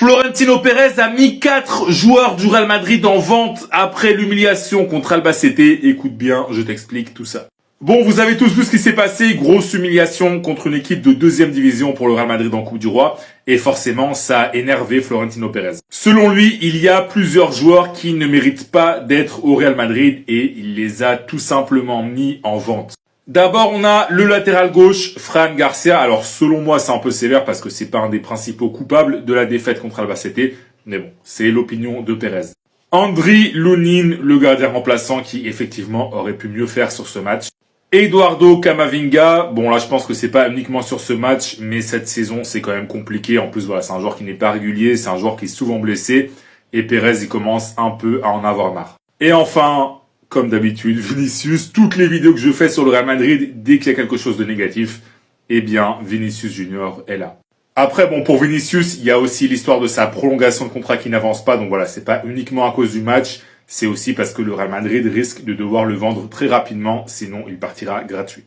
Florentino Pérez a mis 4 joueurs du Real Madrid en vente après l'humiliation contre Albacete. Écoute bien, je t'explique tout ça. Bon, vous avez tous vu ce qui s'est passé. Grosse humiliation contre une équipe de 2e division pour le Real Madrid en Coupe du Roi. Et forcément, ça a énervé Florentino Pérez. Selon lui, il y a plusieurs joueurs qui ne méritent pas d'être au Real Madrid et il les a tout simplement mis en vente. D'abord, on a le latéral gauche, Fran Garcia. Alors, selon moi, c'est un peu sévère parce que c'est pas un des principaux coupables de la défaite contre Albacete. Mais bon, c'est l'opinion de Pérez. Andriy Lunin, le gardien remplaçant qui, effectivement, aurait pu mieux faire sur ce match. Eduardo Camavinga, bon là je pense que c'est pas uniquement sur ce match, mais cette saison c'est quand même compliqué. En plus voilà, c'est un joueur qui n'est pas régulier, c'est un joueur qui est souvent blessé. Et Pérez il commence un peu à en avoir marre. Et enfin, comme d'habitude, Vinicius, toutes les vidéos que je fais sur le Real Madrid, dès qu'il y a quelque chose de négatif, eh bien Vinicius Junior est là. Après bon, pour Vinicius, il y a aussi l'histoire de sa prolongation de contrat qui n'avance pas. Donc voilà, c'est pas uniquement à cause du match. C'est aussi parce que le Real Madrid risque de devoir le vendre très rapidement, sinon il partira gratuit.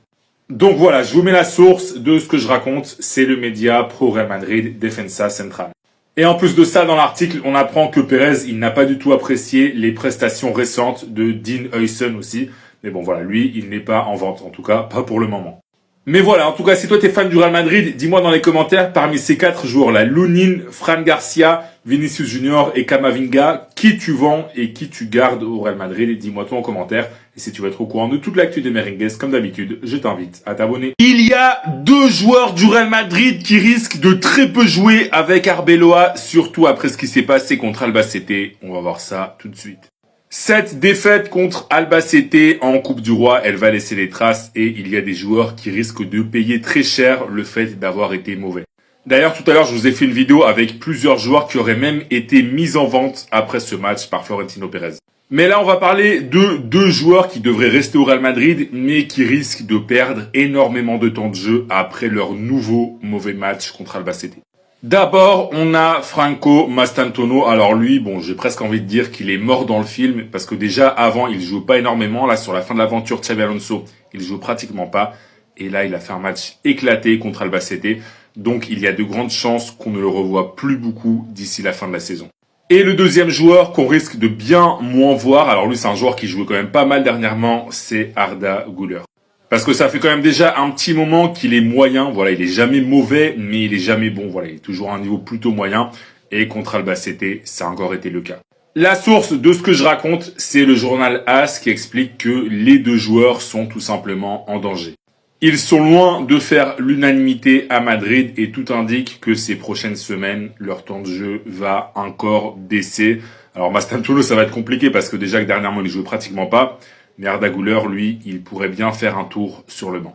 Donc voilà, je vous mets la source de ce que je raconte, c'est le média pro Real Madrid Defensa Central. Et en plus de ça, dans l'article, on apprend que Pérez, il n'a pas du tout apprécié les prestations récentes de Dean Huijsen aussi. Mais bon voilà, lui, il n'est pas en vente, en tout cas pas pour le moment. Mais voilà, en tout cas, si toi t'es fan du Real Madrid, dis-moi dans les commentaires, parmi ces 4 joueurs-là, Lunin, Fran Garcia, Vinicius Junior et Camavinga, qui tu vends et qui tu gardes au Real Madrid, dis-moi toi en commentaire. Et si tu veux être au courant de toute l'actu des Merengues, comme d'habitude, je t'invite à t'abonner. Il y a 2 joueurs du Real Madrid qui risquent de très peu jouer avec Arbeloa, surtout après ce qui s'est passé contre Albacete. On va voir ça tout de suite. Cette défaite contre Albacete en Coupe du Roi, elle va laisser des traces et il y a des joueurs qui risquent de payer très cher le fait d'avoir été mauvais. D'ailleurs, tout à l'heure, je vous ai fait une vidéo avec plusieurs joueurs qui auraient même été mis en vente après ce match par Florentino Pérez. Mais là, on va parler de 2 joueurs qui devraient rester au Real Madrid, mais qui risquent de perdre énormément de temps de jeu après leur nouveau mauvais match contre Albacete. D'abord, on a Franco Mastantuono. Alors lui, bon, j'ai presque envie de dire qu'il est mort dans le film parce que déjà avant, il joue pas énormément. Là, sur la fin de l'aventure Xabi Alonso, il joue pratiquement pas. Et là, il a fait un match éclaté contre Albacete. Donc, il y a de grandes chances qu'on ne le revoie plus beaucoup d'ici la fin de la saison. Et le deuxième joueur qu'on risque de bien moins voir, alors lui, c'est un joueur qui jouait quand même pas mal dernièrement, c'est Arda Güler. Parce que ça fait quand même déjà un petit moment qu'il est moyen. Voilà, il est jamais mauvais, mais il est jamais bon. Voilà, il est toujours à un niveau plutôt moyen. Et contre Albacete, ça a encore été le cas. La source de ce que je raconte, c'est le journal AS qui explique que les 2 joueurs sont tout simplement en danger. Ils sont loin de faire l'unanimité à Madrid et tout indique que ces prochaines semaines, leur temps de jeu va encore baisser. Alors Mastantuono, ça va être compliqué parce que déjà que dernièrement, il ne jouait pratiquement pas. Mais Arda Güler, lui, il pourrait bien faire un tour sur le banc.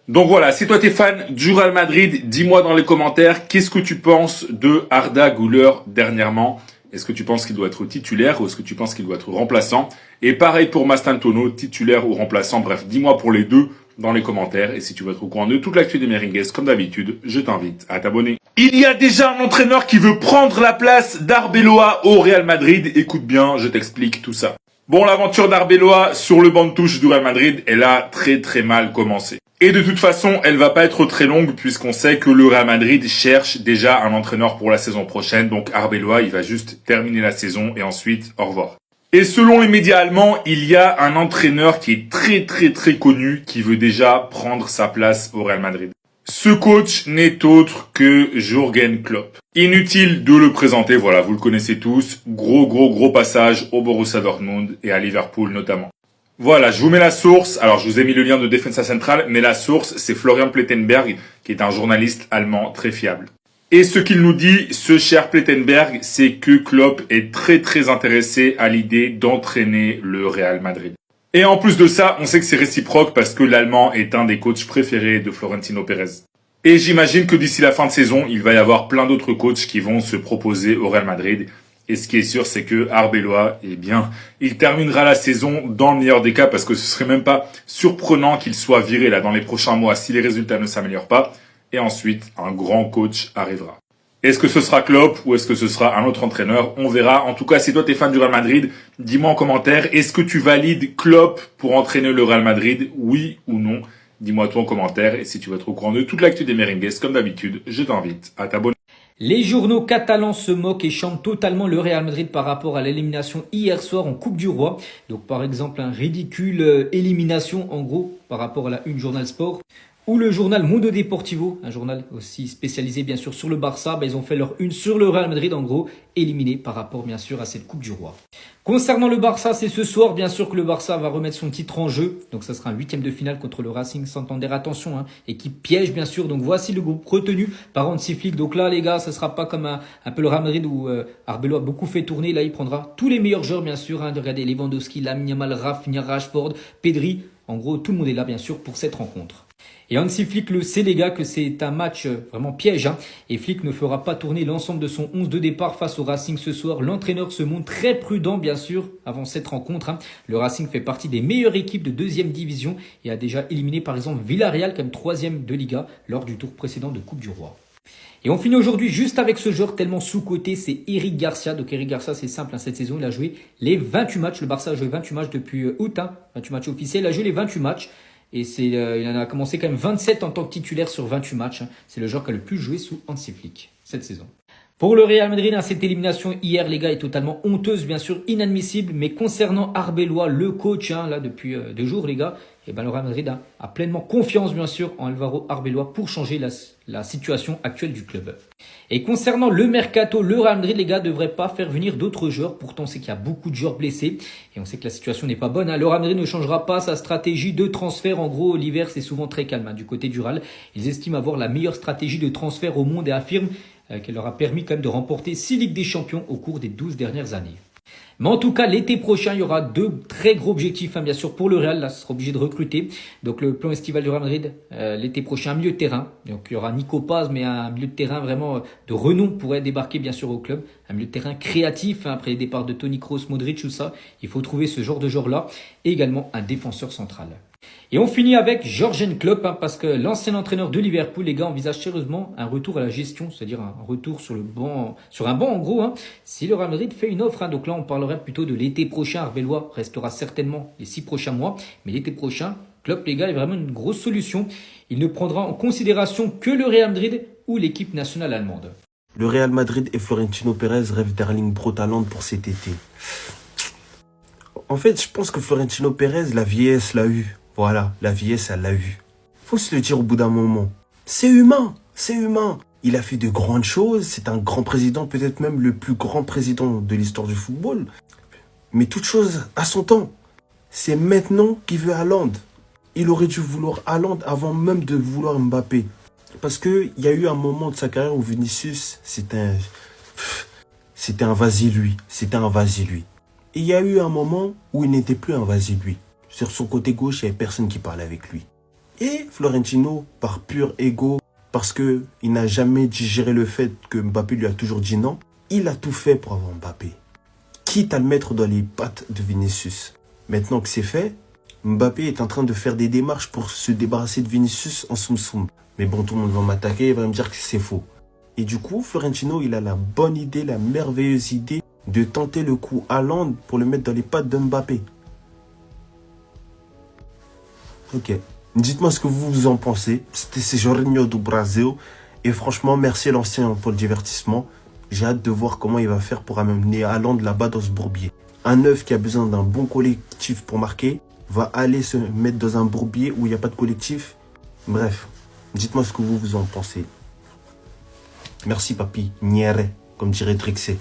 Donc voilà, si toi t'es fan du Real Madrid, dis-moi dans les commentaires, qu'est-ce que tu penses de Arda Güler dernièrement? Est-ce que tu penses qu'il doit être titulaire ou est-ce que tu penses qu'il doit être remplaçant? Et pareil pour Mastantuono, titulaire ou remplaçant, bref, dis-moi pour les 2 dans les commentaires. Et si tu veux être au courant de toute l'actu des Merengues, comme d'habitude, je t'invite à t'abonner. Il y a déjà un entraîneur qui veut prendre la place d'Arbeloa au Real Madrid. Écoute bien, je t'explique tout ça. Bon, l'aventure d'Arbeloa sur le banc de touche du Real Madrid, elle a très mal commencé. Et de toute façon, elle va pas être très longue puisqu'on sait que le Real Madrid cherche déjà un entraîneur pour la saison prochaine. Donc Arbeloa, il va juste terminer la saison et ensuite, au revoir. Et selon les médias allemands, il y a un entraîneur qui est très connu qui veut déjà prendre sa place au Real Madrid. Ce coach n'est autre que Jürgen Klopp. Inutile de le présenter, voilà, vous le connaissez tous. Gros passage au Borussia Dortmund et à Liverpool notamment. Voilà, je vous mets la source. Alors, je vous ai mis le lien de Defensa Central, mais la source, c'est Florian Plettenberg, qui est un journaliste allemand très fiable. Et ce qu'il nous dit, ce cher Plettenberg, c'est que Klopp est très intéressé à l'idée d'entraîner le Real Madrid. Et en plus de ça, on sait que c'est réciproque parce que l'Allemand est un des coachs préférés de Florentino Pérez. Et j'imagine que d'ici la fin de saison, il va y avoir plein d'autres coachs qui vont se proposer au Real Madrid. Et ce qui est sûr, c'est que Arbeloa, eh bien, il terminera la saison dans le meilleur des cas parce que ce serait même pas surprenant qu'il soit viré là dans les prochains mois si les résultats ne s'améliorent pas. Et ensuite, un grand coach arrivera. Est-ce que ce sera Klopp ou est-ce que ce sera un autre entraîneur? On verra. En tout cas, si toi t'es fan du Real Madrid, dis-moi en commentaire, est-ce que tu valides Klopp pour entraîner le Real Madrid? Oui ou non? Dis-moi toi en commentaire. Et si tu veux être au courant de toute l'actu des Merengues, comme d'habitude, je t'invite à t'abonner. Les journaux catalans se moquent et chantent totalement le Real Madrid par rapport à l'élimination hier soir en Coupe du Roi. Donc par exemple, un ridicule élimination en gros par rapport à la Une Journal Sport. Ou le journal Mundo Deportivo, un journal aussi spécialisé bien sûr sur le Barça, ils ont fait leur une sur le Real Madrid en gros, éliminé par rapport bien sûr à cette Coupe du Roi. Concernant le Barça, c'est ce soir bien sûr que le Barça va remettre son titre en jeu. Donc ça sera un 8e de finale contre le Racing Santander. Attention, équipe piège bien sûr. Donc voici le groupe retenu par Hansi Flick. Donc là les gars, ça sera pas comme un peu le Real Madrid où Arbeloa a beaucoup fait tourner. Là il prendra tous les meilleurs joueurs bien sûr. Regardez Lewandowski, Lamine Yamal, Rafinha, Rashford, Pedri. En gros tout le monde est là bien sûr pour cette rencontre. Et Hansi Flick le sait les gars que c'est un match vraiment piège. Et Flick ne fera pas tourner l'ensemble de son 11 de départ face au Racing ce soir. L'entraîneur se montre très prudent bien sûr avant cette rencontre. Le Racing fait partie des meilleures équipes de 2e division et a déjà éliminé par exemple Villarreal comme 3e de Liga lors du tour précédent de Coupe du Roi. Et on finit aujourd'hui juste avec ce joueur tellement sous-coté, c'est Eric Garcia. Donc Eric Garcia, c'est simple, cette saison, il a joué les 28 matchs. Le Barça a joué 28 matchs depuis août, 28 matchs officiels. Il a joué les 28 matchs. Et il en a commencé quand même 27 en tant que titulaire sur 28 matchs. C'est le joueur qui a le plus joué sous Hansi Flick cette saison. Pour le Real Madrid, cette élimination hier, les gars, est totalement honteuse, bien sûr, inadmissible. Mais concernant Arbeloa, le coach, là, depuis 2 jours, les gars, le Real Madrid a pleinement confiance, bien sûr, en Álvaro Arbeloa pour changer la situation actuelle du club. Et concernant le mercato, le Real Madrid, les gars, ne devrait pas faire venir d'autres joueurs. Pourtant, on sait qu'il y a beaucoup de joueurs blessés. Et on sait que la situation n'est pas bonne. Le Real Madrid ne changera pas sa stratégie de transfert. En gros, l'hiver, c'est souvent très calme du côté du Real. Ils estiment avoir la meilleure stratégie de transfert au monde et affirment qu'elle leur a permis quand même de remporter 6 Ligues des Champions au cours des 12 dernières années. Mais en tout cas, l'été prochain, il y aura 2 très gros objectifs, bien sûr, pour le Real. Là, ce sera obligé de recruter. Donc, le plan estival du Real Madrid, l'été prochain, un milieu de terrain. Donc, il y aura Nico Paz, mais un milieu de terrain vraiment de renom pourrait débarquer, bien sûr, au club. Un milieu de terrain créatif, après les départs de Toni Kroos, Modric, tout ça. Il faut trouver ce genre de joueur-là. Et également un défenseur central. Et on finit avec Jürgen Klopp, parce que l'ancien entraîneur de Liverpool, les gars, envisage sérieusement un retour à la gestion, c'est-à-dire un retour sur un banc en gros, si le Real Madrid fait une offre. Donc là, on parlerait plutôt de l'été prochain. Arbeloa restera certainement les 6 prochains mois, mais l'été prochain, Klopp, les gars, est vraiment une grosse solution. Il ne prendra en considération que le Real Madrid ou l'équipe nationale allemande. Le Real Madrid et Florentino Pérez rêvent d'Erling Braut Haaland pour cet été. En fait, je pense que Florentino Pérez, la vieillesse l'a eu. Voilà, la vieillesse, elle l'a eu. Faut se le dire au bout d'un moment. C'est humain, c'est humain. Il a fait de grandes choses, c'est un grand président, peut-être même le plus grand président de l'histoire du football. Mais toute chose a son temps. C'est maintenant qu'il veut Haaland. Il aurait dû vouloir Haaland avant même de vouloir Mbappé. Parce qu'il y a eu un moment de sa carrière où Vinicius, c'était un vas-y-lui. C'était un vas-y-lui. Et il y a eu un moment où il n'était plus un vas-y-lui. Sur son côté gauche, il n'y avait personne qui parlait avec lui. Et Florentino, par pur ego, parce qu'il n'a jamais digéré le fait que Mbappé lui a toujours dit non, il a tout fait pour avoir Mbappé. Quitte à le mettre dans les pattes de Vinicius. Maintenant que c'est fait, Mbappé est en train de faire des démarches pour se débarrasser de Vinicius en soum-soum. Mais bon, tout le monde va m'attaquer et va me dire que c'est faux. Et du coup, Florentino, il a la bonne idée, la merveilleuse idée de tenter le coup Haaland pour le mettre dans les pattes de Mbappé. Ok. Dites-moi ce que vous en pensez. C'est Jorginho do Brasil. Et franchement, merci à l'ancien pour le divertissement. J'ai hâte de voir comment il va faire pour amener Haaland là-bas dans ce bourbier. Un neuf qui a besoin d'un bon collectif pour marquer va aller se mettre dans un bourbier où il n'y a pas de collectif. Bref, dites-moi ce que vous en pensez. Merci papi. Niere, comme dirait Drixé.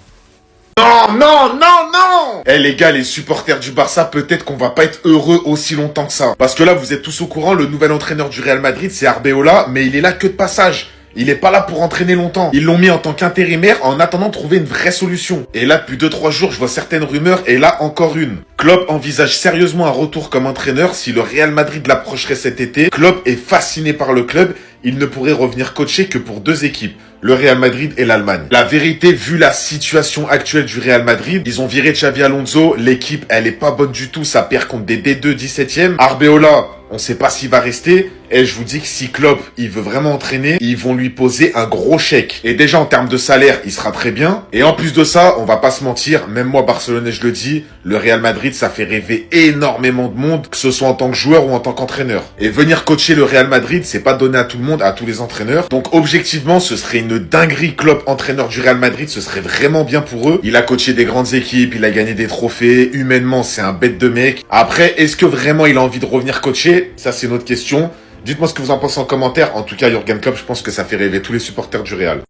Non, non, non, non! Eh les gars, les supporters du Barça, peut-être qu'on va pas être heureux aussi longtemps que ça. Parce que là, vous êtes tous au courant, le nouvel entraîneur du Real Madrid, c'est Arbeloa, mais il est là que de passage. Il est pas là pour entraîner longtemps. Ils l'ont mis en tant qu'intérimaire en attendant de trouver une vraie solution. Et là, depuis 2-3 jours, je vois certaines rumeurs, et là, encore une. Klopp envisage sérieusement un retour comme entraîneur si le Real Madrid l'approcherait cet été. Klopp est fasciné par le club. Il ne pourrait revenir coacher que pour 2 équipes, le Real Madrid et l'Allemagne. La vérité, vu la situation actuelle du Real Madrid, ils ont viré Xabi Alonso, l'équipe, elle est pas bonne du tout, ça perd contre des D2 17e. Arbeloa, on sait pas s'il va rester. Et je vous dis que si Klopp, il veut vraiment entraîner, ils vont lui poser un gros chèque. Et déjà, en termes de salaire, il sera très bien. Et en plus de ça, on va pas se mentir, même moi, Barcelonais, je le dis, le Real Madrid, ça fait rêver énormément de monde, que ce soit en tant que joueur ou en tant qu'entraîneur. Et venir coacher le Real Madrid, c'est pas donné à tout le monde, à tous les entraîneurs. Donc, objectivement, ce serait une dinguerie. Klopp, entraîneur du Real Madrid, ce serait vraiment bien pour eux. Il a coaché des grandes équipes, il a gagné des trophées. Humainement, c'est un bête de mec. Après, est-ce que vraiment il a envie de revenir coacher? Ça, c'est une autre question. Dites-moi ce que vous en pensez en commentaire. En tout cas, Jürgen Klopp, je pense que ça fait rêver tous les supporters du Real.